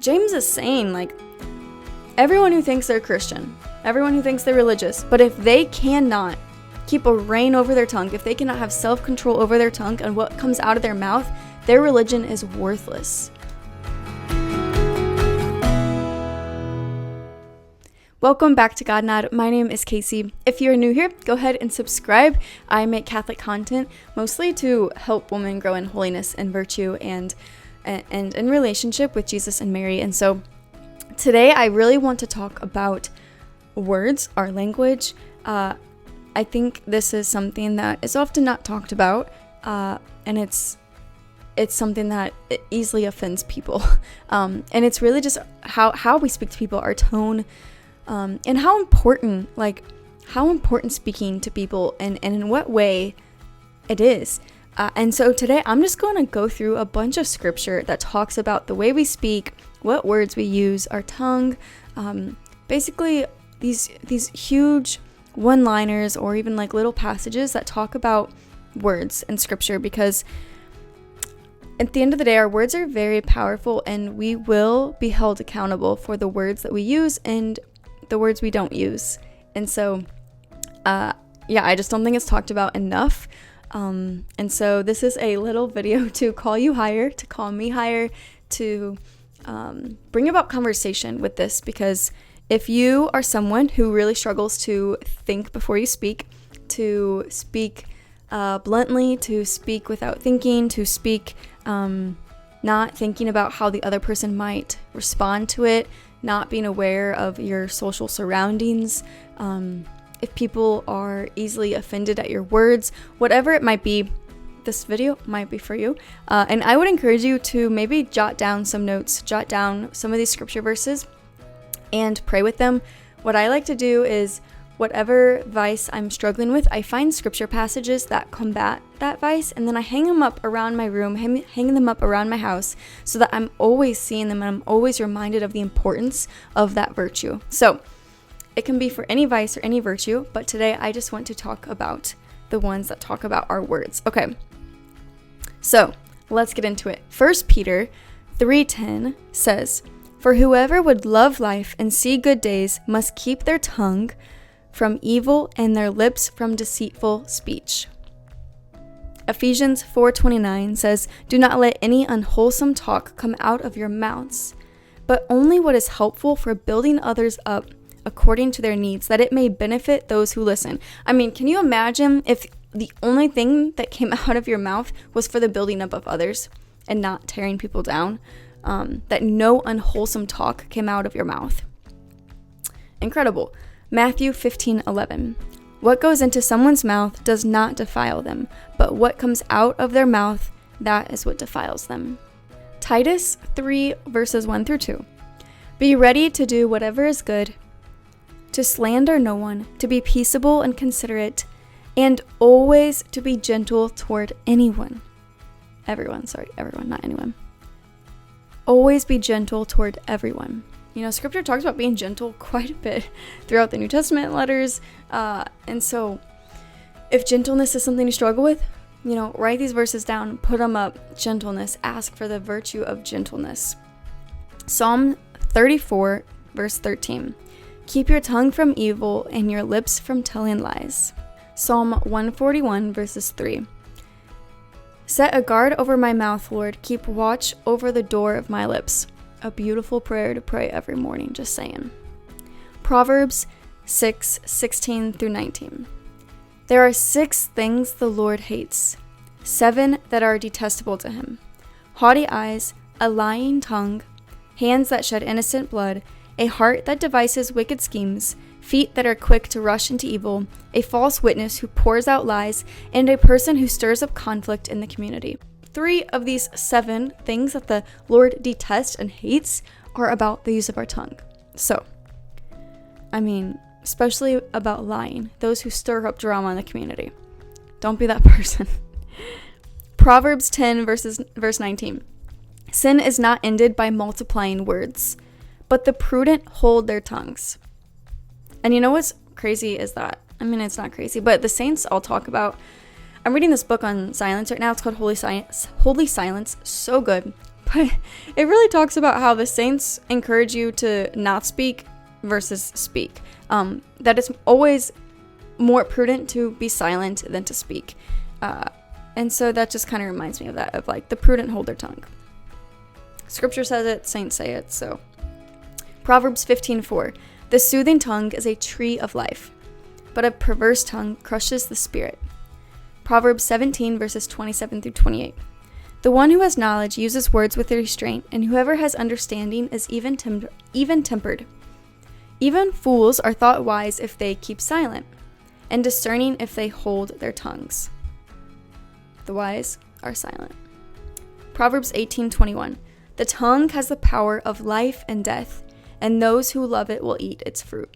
James is saying, like, everyone who thinks they're Christian, everyone who thinks they're religious, but if they cannot keep a rein over their tongue, if they cannot have self-control over their tongue and what comes out of their mouth, their religion is worthless. Welcome back to God Nad. My name is Casey. If you're new here, go ahead and subscribe. I make Catholic content mostly to help women grow in holiness and virtue and in relationship with Jesus and Mary. And so today I really want to talk about words, our language. I think this is something that is often not talked about, and it's something that easily offends people. And it's really just how we speak to people, our tone, and how important speaking to people and in what way it is. And so today I'm just going to go through a bunch of scripture that talks about the way we speak, what words we use, our tongue, basically these huge one-liners or even like little passages that talk about words in scripture, because at the end of the day, our words are very powerful and we will be held accountable for the words that we use and the words we don't use. And so, I just don't think it's talked about enough. And so this is a little video to call you higher, to call me higher, to bring about conversation with this, because if you are someone who really struggles to think before you speak, to speak bluntly, to speak without thinking, to speak not thinking about how the other person might respond to it, not being aware of your social surroundings, if people are easily offended at your words, whatever it might be, this video might be for you. And I would encourage you to maybe jot down some notes, jot down some of these scripture verses and pray with them. What I like to do is whatever vice I'm struggling with, I find scripture passages that combat that vice, and then I hang them up around my room, hang them up around my house, so that I'm always seeing them and I'm always reminded of the importance of that virtue. So it can be for any vice or any virtue, but today I just want to talk about the ones that talk about our words. Okay, so let's get into it. 1 Peter 3:10 says, "For whoever would love life and see good days must keep their tongue from evil and their lips from deceitful speech." Ephesians 4:29 says, "Do not let any unwholesome talk come out of your mouths, but only what is helpful for building others up according to their needs, that it may benefit those who listen." I mean, can you imagine if the only thing that came out of your mouth was for the building up of others and not tearing people down? That no unwholesome talk came out of your mouth. Incredible. Matthew 15:11. "What goes into someone's mouth does not defile them, but what comes out of their mouth, that is what defiles them." Titus 3 verses 1 through 2. "Be ready to do whatever is good, to slander no one, to be peaceable and considerate, and always to be gentle toward anyone." Everyone, not anyone. Always be gentle toward everyone. You know, scripture talks about being gentle quite a bit throughout the New Testament letters. And so if gentleness is something you struggle with, you know, write these verses down, put them up. Gentleness, ask for the virtue of gentleness. Psalm 34 verse 13. "Keep your tongue from evil and your lips from telling lies." Psalm 141 verses 3. "Set a guard over my mouth, Lord. Keep watch over the door of my lips." A beautiful prayer to pray every morning, just saying. Proverbs 6:16 through 19. "There are 6 things the Lord hates, 7 that are detestable to him: haughty eyes, a lying tongue, hands that shed innocent blood, a heart that devises wicked schemes, feet that are quick to rush into evil, a false witness who pours out lies, and a person who stirs up conflict in the community." 3 of these 7 things that the Lord detests and hates are about the use of our tongue. So, I mean, especially about lying, those who stir up drama in the community. Don't be that person. Proverbs 10 verse 19. "Sin is not ended by multiplying words, but the prudent hold their tongues." And you know what's crazy is that, I mean, it's not crazy, but the saints all talk about, I'm reading this book on silence right now. It's called Holy Silence. So good. But it really talks about how the saints encourage you to not speak versus speak. That it's always more prudent to be silent than to speak. And so that just kind of reminds me of that, of like the prudent hold their tongue. Scripture says it, saints say it, so. Proverbs 15:4. The soothing tongue is a tree of life, but a perverse tongue crushes the spirit. Proverbs 17 verses 27 through 28. The one who has knowledge uses words with restraint, and whoever has understanding is even-tempered. Even fools are thought wise if they keep silent, and discerning if they hold their tongues. The wise are silent. Proverbs 18:21. The tongue has the power of life and death, and those who love it will eat its fruit.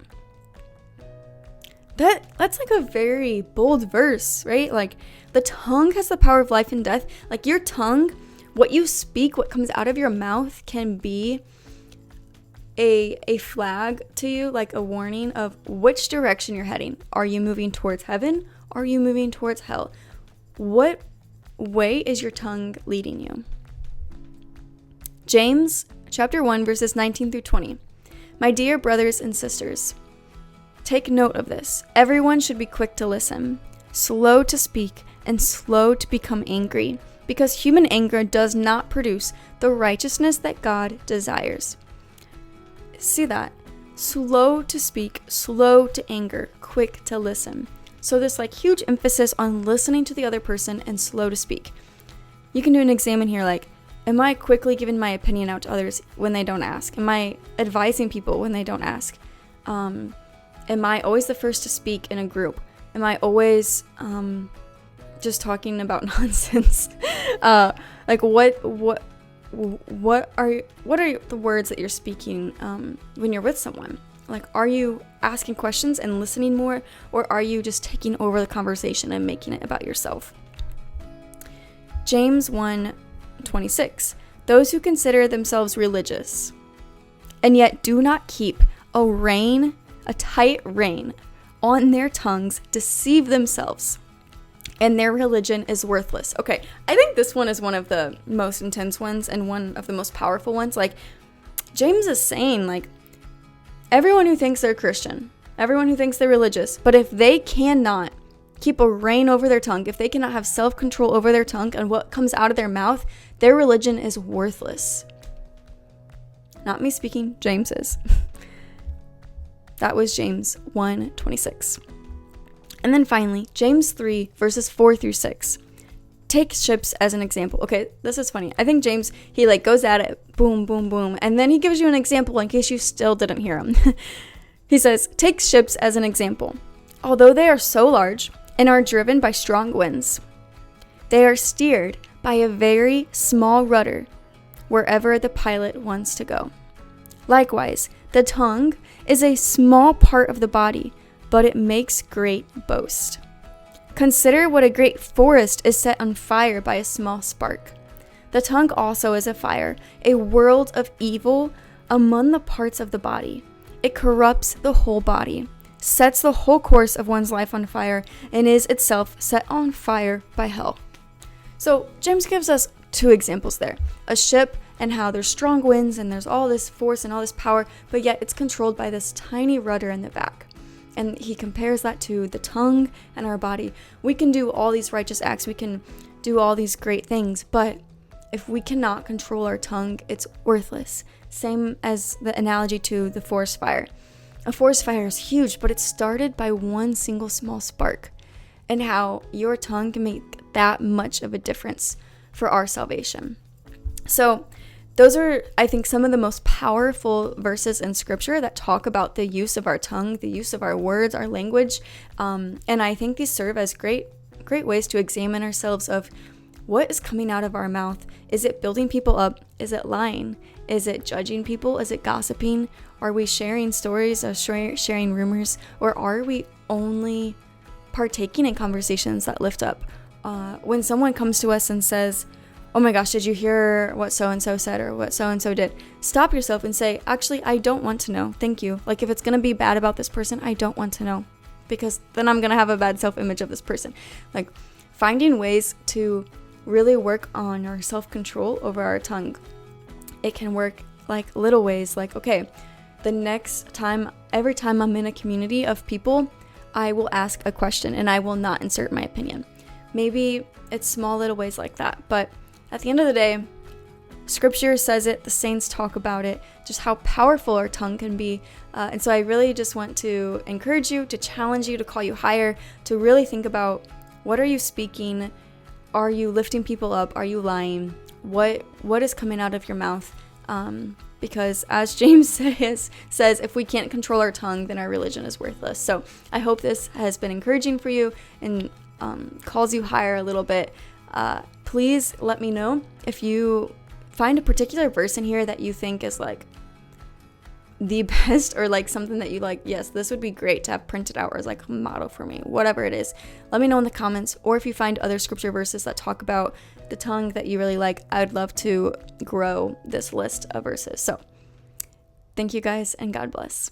That's like a very bold verse, right? Like, the tongue has the power of life and death. Like, your tongue, what you speak, what comes out of your mouth can be a flag to you, like a warning of which direction you're heading. Are you moving towards heaven? Are you moving towards hell? What way is your tongue leading you? James chapter 1 verses 19 through 20. My dear brothers and sisters, take note of this. Everyone should be quick to listen, slow to speak, and slow to become angry, because human anger does not produce the righteousness that God desires. See that? Slow to speak, slow to anger, quick to listen. So there's like huge emphasis on listening to the other person and slow to speak. You can do an examine here, like, am I quickly giving my opinion out to others when they don't ask? Am I advising people when they don't ask? Am I always the first to speak in a group? Am I always just talking about nonsense? Like, what are the words that you're speaking when you're with someone? Like, are you asking questions and listening more, or are you just taking over the conversation and making it about yourself? James 1:26. Those who consider themselves religious and yet do not keep a tight rein on their tongues deceive themselves, and their religion is worthless. Okay, I think this one is one of the most intense ones and one of the most powerful ones. Like, James is saying, like, everyone who thinks they're Christian, everyone who thinks they're religious, but if they cannot keep a rein over their tongue, if they cannot have self-control over their tongue and what comes out of their mouth, their religion is worthless. Not me speaking, James is. That was James 1:26. And then finally, James 3 verses 4 through 6. Take ships as an example. Okay, this is funny. I think James, he like goes at it, boom, boom, boom, and then he gives you an example in case you still didn't hear him. He says, take ships as an example. Although they are so large and are driven by strong winds, they are steered by a very small rudder wherever the pilot wants to go. Likewise, the tongue is a small part of the body, but it makes great boast. Consider what a great forest is set on fire by a small spark. The tongue also is a fire, a world of evil among the parts of the body. It corrupts the whole body, sets the whole course of one's life on fire, and is itself set on fire by hell. So James gives us two examples there. A ship and how there's strong winds and there's all this force and all this power, but yet it's controlled by this tiny rudder in the back. And he compares that to the tongue and our body. We can do all these righteous acts, we can do all these great things, but if we cannot control our tongue, it's worthless. Same as the analogy to the forest fire. A forest fire is huge, but it's started by one single small spark, and how your tongue can make that much of a difference for our salvation. So those are, I think, some of the most powerful verses in scripture that talk about the use of our tongue, the use of our words, our language. And I think these serve as great ways to examine ourselves of what is coming out of our mouth. Is it building people up? Is it lying? Is it judging people? Is it gossiping? Are we sharing stories or sharing rumors? Or are we only partaking in conversations that lift up? When someone comes to us and says, oh my gosh, did you hear what so-and-so said or what so-and-so did? Stop yourself and say, actually, I don't want to know. Thank you. Like, if it's going to be bad about this person, I don't want to know, because then I'm going to have a bad self-image of this person. Like, finding ways to really work on our self-control over our tongue. it can work like little ways, like, okay, the next time, every time I'm in a community of people, I will ask a question and I will not insert my opinion. Maybe it's small little ways like that, but at the end of the day, Scripture says it, the saints talk about it, just how powerful our tongue can be. And so I really just want to encourage you, to challenge you, to call you higher, to really think about, what are you speaking? Are you lifting people up? Are you lying? What is coming out of your mouth? Because as James says, if we can't control our tongue, then our religion is worthless. So I hope this has been encouraging for you and calls you higher a little bit. Please let me know if you find a particular verse in here that you think is like the best, or like something that you like, yes, this would be great to have printed out or as like a motto for me, whatever it is. Let me know in the comments. Or if you find other scripture verses that talk about the tongue that you really like, I'd love to grow this list of verses. So thank you guys, and God bless.